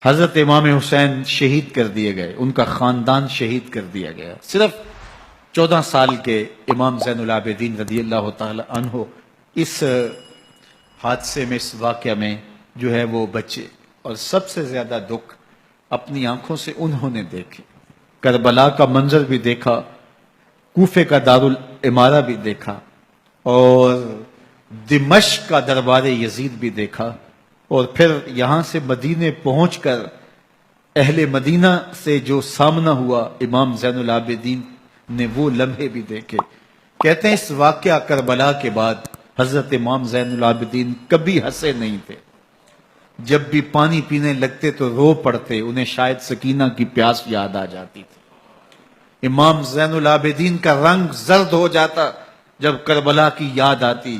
حضرت امام حسین شہید کر دیے گئے، ان کا خاندان شہید کر دیا گیا۔ صرف 14 سال کے امام زین العابدین رضی اللہ تعالی عنہ اس حادثے میں، اس واقعہ میں جو ہے وہ بچے، اور سب سے زیادہ دکھ اپنی آنکھوں سے انہوں نے دیکھے۔ کربلا کا منظر بھی دیکھا، کوفے کا دارالعمارہ بھی دیکھا، اور دمشق کا دربار یزید بھی دیکھا، اور پھر یہاں سے مدینے پہنچ کر اہل مدینہ سے جو سامنا ہوا امام زین العابدین نے وہ لمحے بھی دیکھے۔ کہتے ہیں اس واقعہ کربلا کے بعد حضرت امام زین العابدین کبھی ہنسے نہیں تھے۔ جب بھی پانی پینے لگتے تو رو پڑتے، انہیں شاید سکینہ کی پیاس یاد آ جاتی تھی۔ امام زین العابدین کا رنگ زرد ہو جاتا جب کربلا کی یاد آتی،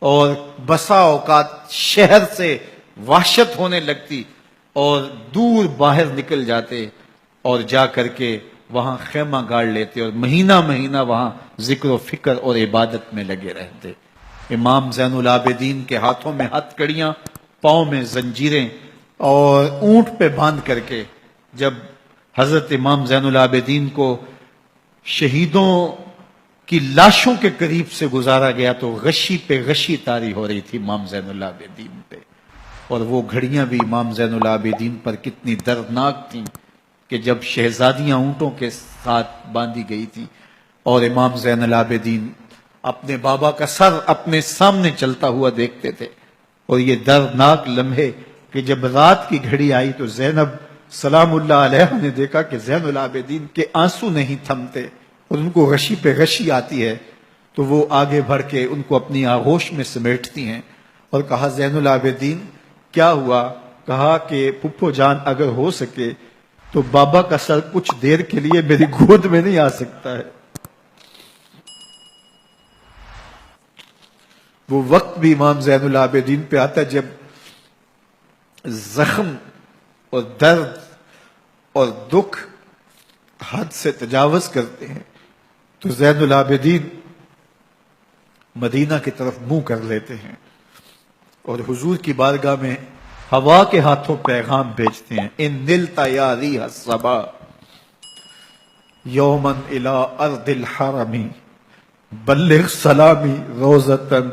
اور بسا اوقات شہر سے وحشت ہونے لگتی اور دور باہر نکل جاتے اور جا کر کے وہاں خیمہ گاڑ لیتے اور مہینہ مہینہ وہاں ذکر و فکر اور عبادت میں لگے رہتے۔ امام زین العابدین کے ہاتھوں میں ہتھ کڑیاں، پاؤں میں زنجیریں، اور اونٹ پہ باندھ کر کے جب حضرت امام زین العابدین کو شہیدوں کی لاشوں کے قریب سے گزارا گیا تو غشی پہ غشی طاری ہو رہی تھی امام زین العابدین پہ، اور وہ گھڑیاں بھی امام زین العابدین پر کتنی دردناک تھیں کہ جب شہزادیاں اونٹوں کے ساتھ باندھی گئی تھی اور امام زین العابدین اپنے بابا کا سر اپنے سامنے چلتا ہوا دیکھتے تھے، اور یہ دردناک لمحے کہ جب رات کی گھڑی آئی تو زینب سلام اللہ علیہ نے دیکھا کہ زین العابدین کے آنسو نہیں تھمتے اور ان کو غشی پہ غشی آتی ہے، تو وہ آگے بڑھ کے ان کو اپنی آغوش میں سمیٹتی ہیں اور کہا زین العابدین کیا ہوا؟ کہا کہ پھپھو جان اگر ہو سکے تو بابا کا سر کچھ دیر کے لیے میری گود میں نہیں آ سکتا ہے۔ وہ وقت بھی امام زین العابدین پہ آتا ہے جب زخم اور درد اور دکھ حد سے تجاوز کرتے ہیں تو زین العابدین مدینہ کی طرف منہ کر لیتے ہیں اور حضور کی بارگاہ میں ہوا کے ہاتھوں پیغام بھیجتے ہیں، ان نلتا یا ریح الصبا یومن الی ارض الحرمی بلغ سلامی روزتن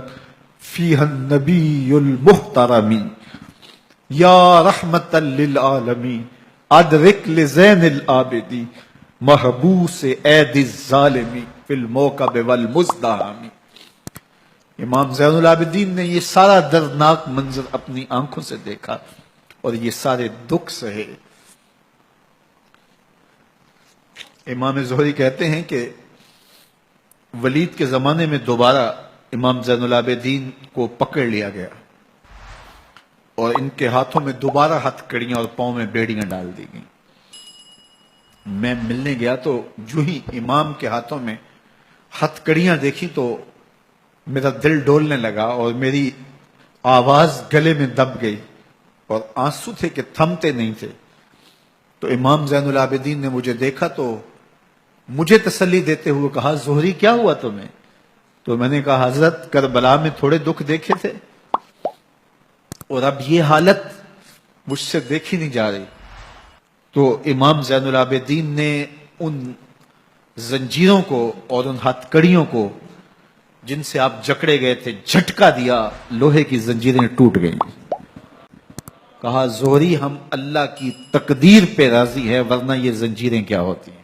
فیہا النبی المحترمی یا رحمتا للعالمین ادرک لزین العابدی محبوس عید الظالمی فی الموکب والمزدحمی۔ امام زین العابدین نے یہ سارا دردناک منظر اپنی آنکھوں سے دیکھا اور یہ سارے دکھ سہے۔ امام زہری کہتے ہیں کہ ولید کے زمانے میں دوبارہ امام زین العابدین کو پکڑ لیا گیا اور ان کے ہاتھوں میں دوبارہ ہتھ کڑیاں اور پاؤں میں بیڑیاں ڈال دی گئیں۔ میں ملنے گیا تو جو ہی امام کے ہاتھوں میں ہتھ کڑیاں دیکھی تو میرا دل ڈولنے لگا اور میری آواز گلے میں دب گئی اور آنسو تھے کہ تھمتے نہیں تھے۔ تو امام زین العابدین نے مجھے دیکھا تو مجھے تسلی دیتے ہوئے کہا زہری کیا ہوا تمہیں؟ تو میں نے کہا حضرت کربلا میں تھوڑے دکھ دیکھے تھے اور اب یہ حالت مجھ سے دیکھی نہیں جا رہی۔ تو امام زین العابدین نے ان زنجیروں کو اور ان ہتھ کڑیوں کو جن سے آپ جکڑے گئے تھے جھٹکا دیا، لوہے کی زنجیریں ٹوٹ گئیں۔ کہا زہری ہم اللہ کی تقدیر پہ راضی ہے ورنہ یہ زنجیریں کیا ہوتی ہیں۔